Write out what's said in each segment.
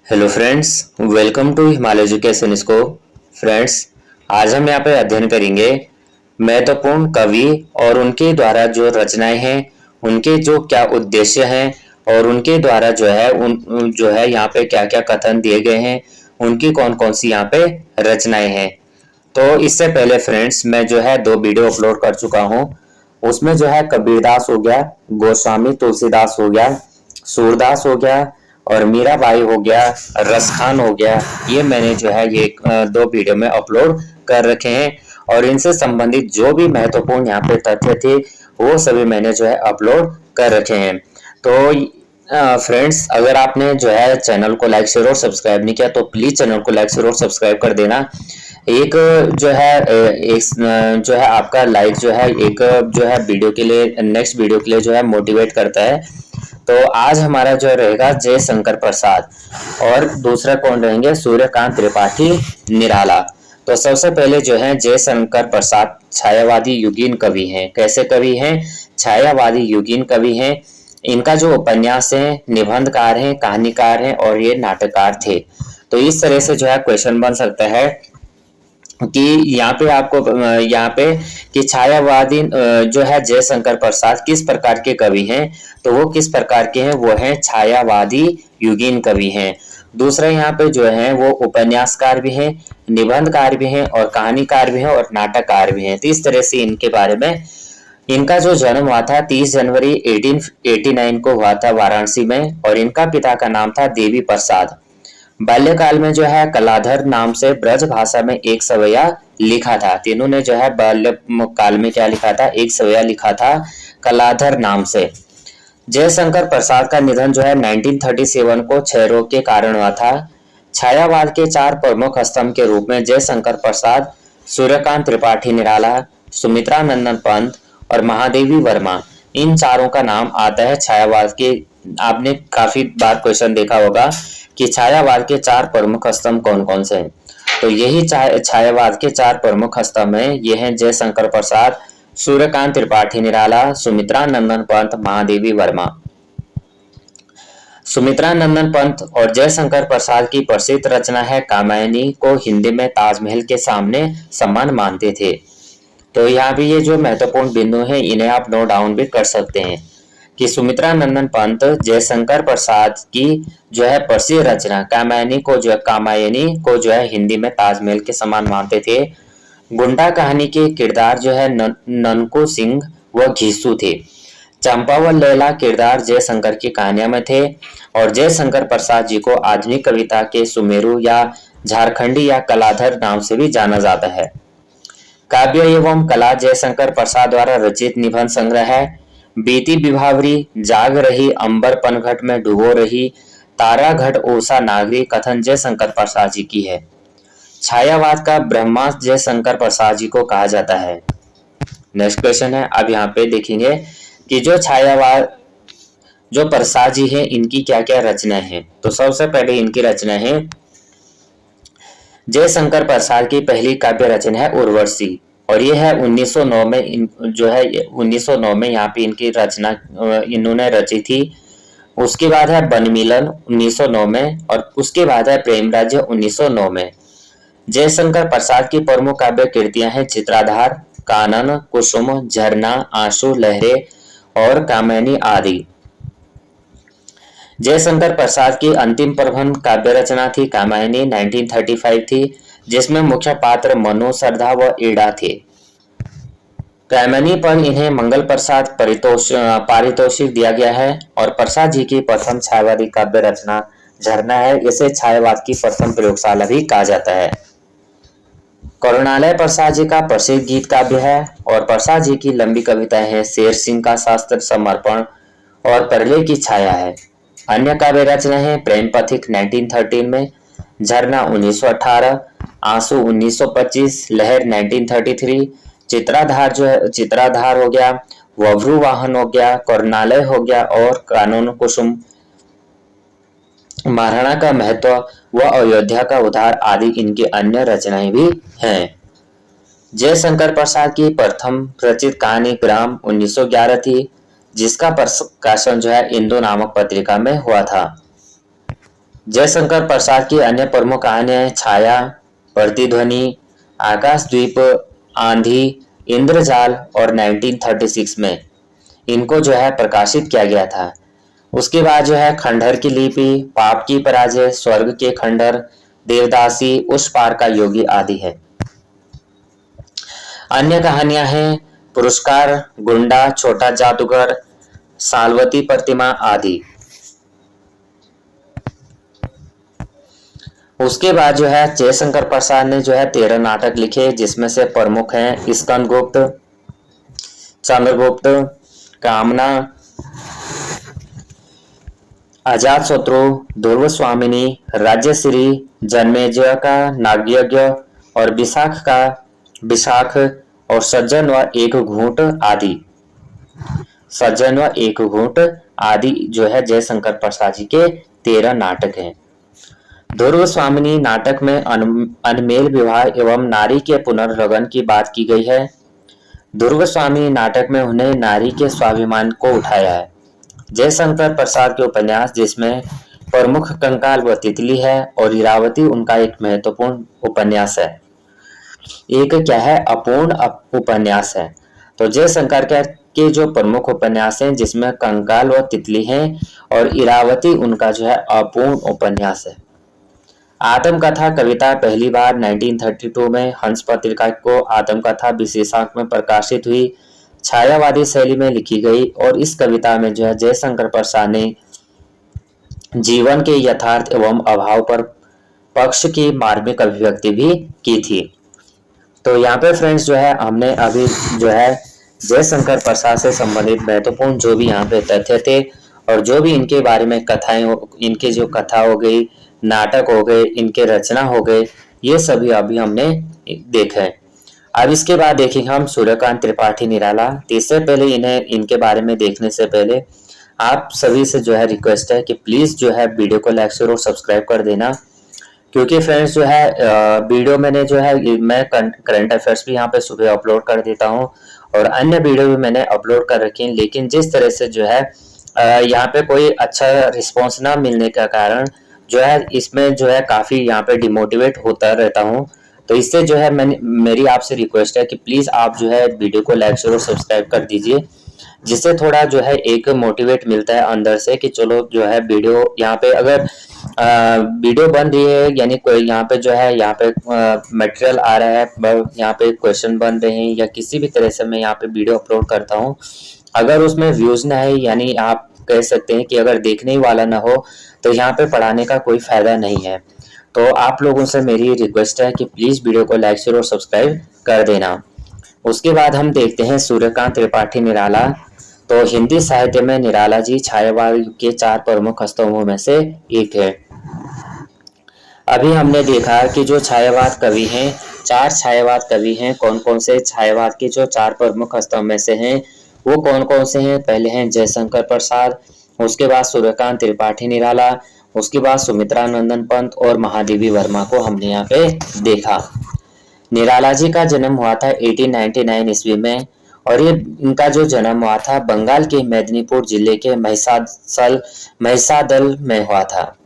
Hello friends, welcome to Himalaya education scope. Friends, आज हम यहाँ पे अध्ययन करेंगे महत्वपूर्ण कवि और उनके द्वारा जो रचनाएं हैं, उनके जो क्या उद्देश्य हैं और उनके द्वारा जो है यहाँ पे क्या क्या कथन दिए गए हैं, उनकी कौन कौन सी यहाँ पे रचनाएं हैं। तो इससे पहले फ्रेंड्स, मैं जो है 2 वीडियो अपलोड कर चुका हूँ। उसमें जो है कबीरदास हो गया, गोस्वामी तुलसीदास हो गया, सूरदास हो गया और मीराबाई हो गया, रसखान हो गया। ये मैंने जो है ये 2 वीडियो में अपलोड कर रखे हैं और इनसे संबंधित जो भी महत्वपूर्ण यहाँ पे तथ्य थे वो सभी मैंने जो है अपलोड कर रखे हैं। तो फ्रेंड्स, अगर आपने जो है चैनल को लाइक शेयर और सब्सक्राइब नहीं किया तो प्लीज चैनल को लाइक शेयर और सब्सक्राइब कर देना। एक जो है आपका लाइक जो है वीडियो के लिए, नेक्स्ट वीडियो के लिए जो है मोटिवेट करता है। तो आज हमारा जो रहेगा जयशंकर प्रसाद और दूसरा कौन रहेंगे, सूर्यकांत त्रिपाठी निराला। तो सबसे पहले जो है जयशंकर प्रसाद छायावादी युगीन कवि हैं। कैसे कवि हैं? छायावादी युगीन कवि हैं। इनका जो उपन्यास है, निबंधकार हैं, कहानीकार हैं और ये नाटककार थे। तो इस तरह से जो है क्वेश्चन बन सकता है कि यहाँ पे कि छायावादी जो है जयशंकर प्रसाद किस प्रकार के कवि हैं। तो वो किस प्रकार के हैं? वो हैं छायावादी युगीन कवि हैं। दूसरा यहाँ पे जो है वो उपन्यासकार भी हैं, निबंधकार भी हैं और कहानीकार भी हैं और नाटककार भी हैं। तो इस तरह से इनके बारे में, इनका जो जन्म हुआ था 30 जनवरी 1889 को हुआ था वाराणसी में और इनका पिता का नाम था देवी प्रसाद। बाल्यकाल में जो है कलाधर नाम से ब्रज भाषा में एक सवैया लिखा था। तीनों ने जो है बाल्यकाल में क्या लिखा था? एक सवैया लिखा था कलाधर नाम से। जयशंकर प्रसाद का निधन जो है 1937 को क्षय रोग के कारण हुआ था। छायावाद के 4 प्रमुख स्तंभ के रूप में जयशंकर प्रसाद, सूर्यकांत त्रिपाठी निराला, सुमित्रा नंदन पंत और महादेवी वर्मा, इन चारों का नाम आता है छायावाद के। आपने काफी बार क्वेश्चन देखा होगा कि छायावाद के 4 प्रमुख स्तंभ कौन कौन से हैं। तो यही छायावाद के 4 प्रमुख स्तंभ हैं। ये हैं जयशंकर प्रसाद, सूर्यकांत त्रिपाठी निराला, सुमित्रा नंदन पंत, महादेवी वर्मा। सुमित्रा नंदन पंत और जयशंकर प्रसाद की प्रसिद्ध रचना है कामायनी, को हिंदी में ताजमहल के सामने समान मानते थे। तो यहाँ भी ये जो महत्वपूर्ण बिंदु हैं इन्हें आप नोट डाउन भी कर सकते हैं कि सुमित्रा नंदन पंत जयशंकर प्रसाद की जो है प्रसिद्ध रचना कामायनी को जो है हिंदी में ताजमहल के समान मानते थे। गुंडा कहानी के किरदार जो है ननकू सिंह व घीसू थे। चंपा व लैला किरदार जयशंकर की कहानियों में थे और जयशंकर प्रसाद जी को आधुनिक कविता के सुमेरु या झारखंडी या कलाधर नाम से भी जाना जाता है। काव्य एवं कला जयशंकर प्रसाद द्वारा रचित निबंध संग्रह है। बीती विभावरी, जाग रही अंबर पनघट में डुबो रही, तारा घट ओसा नागरी, कथन जयशंकर प्रसाद जी की है। छायावाद का ब्रह्मास्त्र जयशंकर प्रसाद जी को कहा जाता है। नेक्स्ट क्वेश्चन है, अब यहाँ पे देखेंगे कि जो प्रसाद जी हैं इनकी क्या क्या रचना है। तो सबसे पहले इनकी रचना है, जयशंकर प्रसाद की पहली काव्य रचना है उर्वशी और ये है 1909 में। 1909 में यहाँ पे इनकी रचना इन्होंने रची थी। उसके बाद है वनमिलन 1909 में और उसके बाद है प्रेम राज्य 1909 में। जयशंकर प्रसाद की प्रमुख काव्य कृतियां हैं चित्राधार, कानन, कुसुम, झरना, आंसू, लहरें और कामिनी आदि। जयशंकर प्रसाद की अंतिम प्रबंध काव्य रचना थी कामायनी 1935 थी, जिसमें मुख्य पात्र मनु, श्रद्धा व ईड़ा थे। कामिनी पर इन्हें मंगल प्रसाद पारितोषिक दिया गया है और प्रसाद जी की प्रथम छायावादी काव्य रचना झरना है। इसे छायावाद की प्रथम प्रयोगशाला भी कहा जाता है। करुणालय प्रसाद जी का प्रसिद्ध गीत काव्य है और प्रसाद जी की लंबी कविताएं हैं शेर सिंह का शास्त्र समर्पण और प्रलय की छाया है। अन्य काव्य रचना है प्रेम पथिक 1913 में, झरना 1918, आंसू 1925, लहर 1933, चित्राधार हो गया, वभ्रु वाहन हो गया, करुणालय हो गया और कानून कुसुम, महाराणा का महत्व व अयोध्या का उद्धार आदि इनकी अन्य रचनाएं भी हैं। जयशंकर प्रसाद की प्रथम रचित कहानी ग्राम 1911 थी, जिसका प्रकाशन जो है इंदु नामक पत्रिका में हुआ था। जयशंकर प्रसाद की अन्य प्रमुख कहानियां छाया, प्रतिध्वनि, आकाशद्वीप, आंधी, इंद्रजाल और 1936 में इनको जो है प्रकाशित किया गया था। उसके बाद जो है खंडहर की लिपि, पाप की पराजय, स्वर्ग के खंडहर, देवदासी, उस पार का योगी आदि है। अन्य कहानियां हैं पुरस्कार, गुंडा, छोटा जादूगर, सालवती प्रतिमा आदि। उसके बाद जो है जयशंकर प्रसाद ने जो है 13 नाटक लिखे, जिसमें से प्रमुख हैं स्कंदगुप्त, चंद्रगुप्त, कामना, अजातशत्रु, ध्रुवस्वामिनी, राज्यश्री, जन्मेजय का नाग्यज्ञ और विशाख और सज्जन व एक घूंट आदि। सज्जन व एक घूंट आदि जो है जयशंकर प्रसाद जी के 13 नाटक हैं। ध्रुवस्वामिनी नाटक में अनमेल विवाह एवं नारी के पुनर्लगन की बात की गई है। ध्रुवस्वामिनी नाटक में उन्हें नारी के स्वाभिमान को उठाया है। जयशंकर प्रसाद के उपन्यास, जिसमें प्रमुख कंकाल व तितली है और इरावती उनका एक महत्वपूर्ण उपन्यास है। एक क्या है, अपूर्ण उपन्यास है। तो जयशंकर के जो प्रमुख उपन्यास हैं, जिसमें कंकाल व तितली हैं और इरावती उनका जो है अपूर्ण उपन्यास है। आत्मकथा कविता पहली बार 1932 में हंस पत्रिका को आत्मकथा विशेषांक में प्रकाशित हुई। छायावादी शैली में लिखी गई और इस कविता में जो है जयशंकर प्रसाद ने जीवन के यथार्थ एवं अभाव पर पक्ष की मार्मिक अभिव्यक्ति भी की थी। तो यहाँ पे फ्रेंड्स जो है हमने अभी जो है जयशंकर प्रसाद से संबंधित महत्वपूर्ण जो भी यहाँ पे तथ्य थे और जो भी इनके बारे में कथाएं, इनके जो कथा हो गई, नाटक हो गए, इनके रचना हो गए, ये सभी अभी हमने देखा है। अब इसके बाद देखेंगे हम सूर्यकांत त्रिपाठी निराला। इससे पहले इनके बारे में देखने से पहले आप सभी से जो है रिक्वेस्ट है कि प्लीज जो है वीडियो को लाइक शेयर और सब्सक्राइब कर देना, क्योंकि फ्रेंड्स जो है वीडियो मैंने जो है मैं करंट अफेयर्स भी यहाँ पे सुबह अपलोड कर देता हूँ और अन्य वीडियो भी मैंने अपलोड कर रखी हैं, लेकिन जिस तरह से जो है यहाँ पे कोई अच्छा रिस्पॉन्स ना मिलने का कारण जो है इसमें जो है काफी यहाँ पे डिमोटिवेट होता रहता हूँ। तो इससे जो है मेरी आपसे रिक्वेस्ट है कि प्लीज आप जो है वीडियो को लाइक शेयर और सब्सक्राइब कर दीजिए, जिससे थोड़ा जो है एक मोटिवेट मिलता है अंदर से कि चलो जो है वीडियो यहाँ पे अगर वीडियो बन रही है, यानी कोई यहाँ पे जो है यहाँ पे मटेरियल आ रहा है, यहाँ पे क्वेश्चन बन रहे हैं या किसी भी तरह से मैं यहाँ पे वीडियो अपलोड करता हूँ, अगर उसमें व्यूज ना है, यानी आप कह सकते हैं कि अगर देखने ही वाला ना हो, तो यहाँ पे पढ़ाने का कोई फायदा नहीं है। तो आप लोगों से मेरी रिक्वेस्ट है कि प्लीज वीडियो को लाइक शेयर और सब्सक्राइब कर देना। उसके बाद हम देखते हैं सूर्यकांत त्रिपाठी निराला। तो हिंदी साहित्य में निराला जी छायावाद के 4 प्रमुख स्तंभों में से एक है। अभी हमने देखा कि जो छायावाद कवि हैं, 4 छायावाद कवि हैं। कौन कौन से छायावाद के जो 4 प्रमुख स्तंभ में से हैं वो कौन कौन से हैं? पहले हैं जयशंकर प्रसाद, उसके बाद सूर्यकांत त्रिपाठी निराला, उसके बाद सुमित्रा नंदन पंत और महादेवी वर्मा को हमने यहाँ पे देखा। निराला जी का जन्म हुआ था 1899 ईस्वी में और ये इनका जो जन्म हुआ था बंगाल के मेदिनीपुर जिले के महिसादल में हुआ था।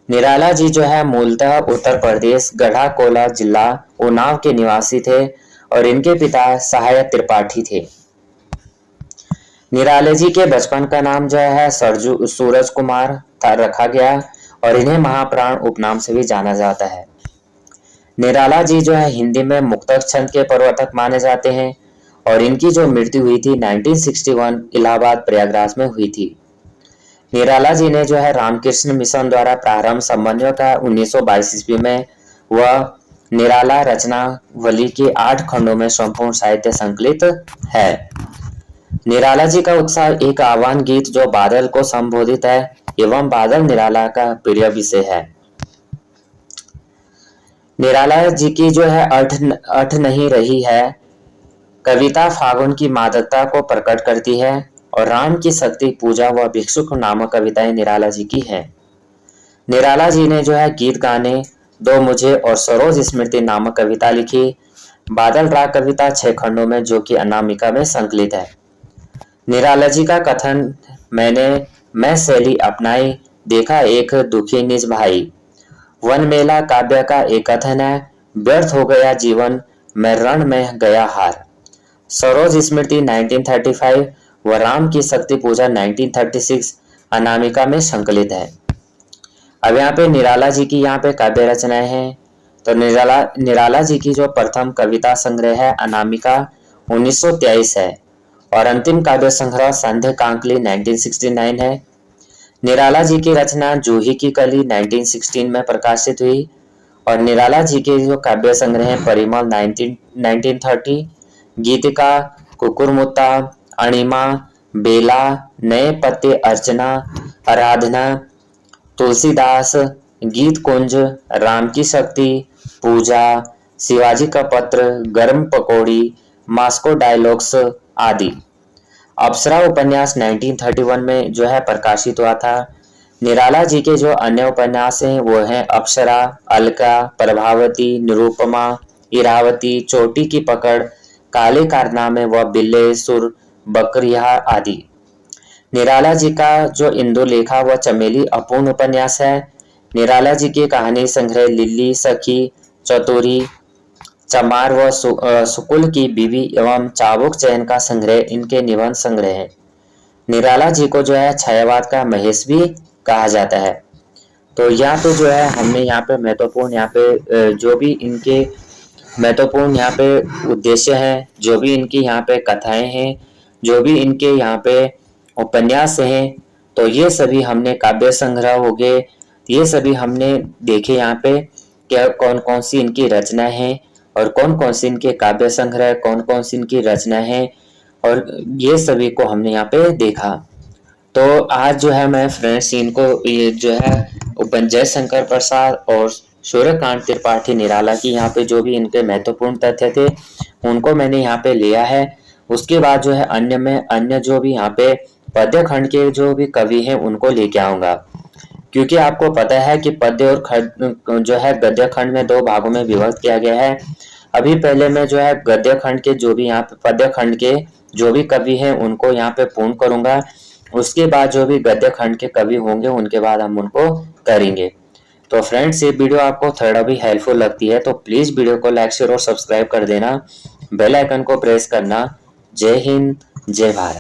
निराला जी जो है मूलतः उत्तर प्रदेश गढ़ा कोला जिला उन्नाव के निवासी थे और इनके पिता सहायक त्रिपाठी थे। निराला जी के बचपन का नाम जो है सूरज कुमार रखा गया और इन्हें महाप्राण उपनाम से भी जाना जाता है। निराला जी जो है हिंदी में मुक्तक छंद के प्रवर्तक माने जाते हैं और इनकी जो मृत्यु हुई थी 1961 इलाहाबाद प्रयागराज में हुई थी। निराला जी ने जो है रामकृष्ण मिशन द्वारा प्रारंभ समन्वय का 1922 ईस्वी में वह निराला रचनावली के 8 खंडों में संपूर्ण साहित्य संकलित है। निराला जी का उत्साह एक आह्वान गीत जो बादल को संबोधित है एवं बादल निराला का प्रिय विषय है। निराला जी की जो है अठ नहीं रही है कविता फागुन की मादकता को प्रकट करती है और राम की शक्ति पूजा व भिक्षुक नामक कविताएं निराला जी की हैं। निराला जी ने जो है गीत गाने दो मुझे और सरोज स्मृति नामक कविता लिखी। बादल राग कविता 6 खंडों में जो कि अनामिका में संकलित है। निराला जी का कथन मैं शैली अपनाई देखा एक दुखी निज भाई। वन मेला काव्य का एक कथन है, व्यर्थ हो गया जीवन, मैं रण में गया हार। सरोज स्मृति 1935 व राम की शक्ति पूजा 1936 अनामिका में संकलित है। अब यहाँ पे निराला जी की यहाँ पे काव्य रचनाएं हैं। तो निराला जी की जो प्रथम कविता संग्रह है अनामिका 1923 है और अंतिम काव्य संग्रह संध्या कांकली 1969 है। निराला जी की रचना जूही की कली 1916 में प्रकाशित हुई और निराला जी के जो काव्य संग्रह है परिमल 1930, गीतिका, कुकुरमुत्ता, अणिमा, बेला, नए पत्ते, अर्चना, आराधना, तुलसीदास, गीत कुंज, राम की शक्ति, पूजा, शिवाजी का पत्र, गर्म पकौड़ी, मास्को डायलॉग्स आदि। अप्सरा उपन्यास 1931 में जो है प्रकाशित हुआ था। निराला जी के जो अन्य उपन्यास हैं वो हैं अप्सरा, अलका, प्रभावती, निरूपमा, इरावती, चोटी की पकड़, काले कारनामे व बिल्ले सुर, बकरिया आदि। निराला जी का जो इंदुलेखा व चमेली अपूर्ण उपन्यास है। निराला जी की कहानी संग्रह लिल्ली, सखी, चतुरी, चमार व सुकुल की बीवी एवं चाबुक चयन का संग्रह इनके निबंध संग्रह है। निराला जी को जो है छायावाद का महेश भी कहा जाता है। तो यहाँ पे जो है हमने यहाँ पे महत्वपूर्ण यहाँ पे जो भी इनके महत्वपूर्ण यहाँ पे उद्देश्य हैं, जो भी इनकी यहाँ पे कथाएं हैं, जो भी इनके यहाँ पे उपन्यास हैं, तो ये सभी हमने काव्य संग्रह हो गए, ये सभी हमने देखे यहाँ पे क्या कौन कौन सी इनकी रचना है और कौन कौन सी इनके काव्य संग्रह, कौन कौन सी इनकी रचना है और ये सभी को हमने यहाँ पे देखा। तो आज जो है मैं फ्रेंड्स इनको ये जो है जयशंकर प्रसाद और सूर्यकांत त्रिपाठी निराला की यहाँ पे जो भी इनके महत्वपूर्ण तथ्य थे उनको मैंने यहाँ पे लिया है। उसके बाद जो है अन्य जो भी यहाँ पे पद्य खंड के जो भी कवि हैं उनको लेके आऊंगा, क्योंकि आपको पता है कि पद्य और जो है गद्य खंड में दो भागों में विभक्त किया गया है। अभी पहले मैं जो है गद्य खंड के जो भी यहाँ पे पद्य खंड के जो भी कवि हैं उनको यहाँ पे पूर्ण करूंगा। उसके बाद जो भी गद्य खंड के कवि होंगे उनके बाद हम उनको करेंगे। तो फ्रेंड्स ये वीडियो आपको थोड़ा भी हेल्पफुल लगती है तो प्लीज वीडियो को लाइक शेयर और सब्सक्राइब कर देना, बेल आइकन को प्रेस करना। जय हिंद, जय भारत।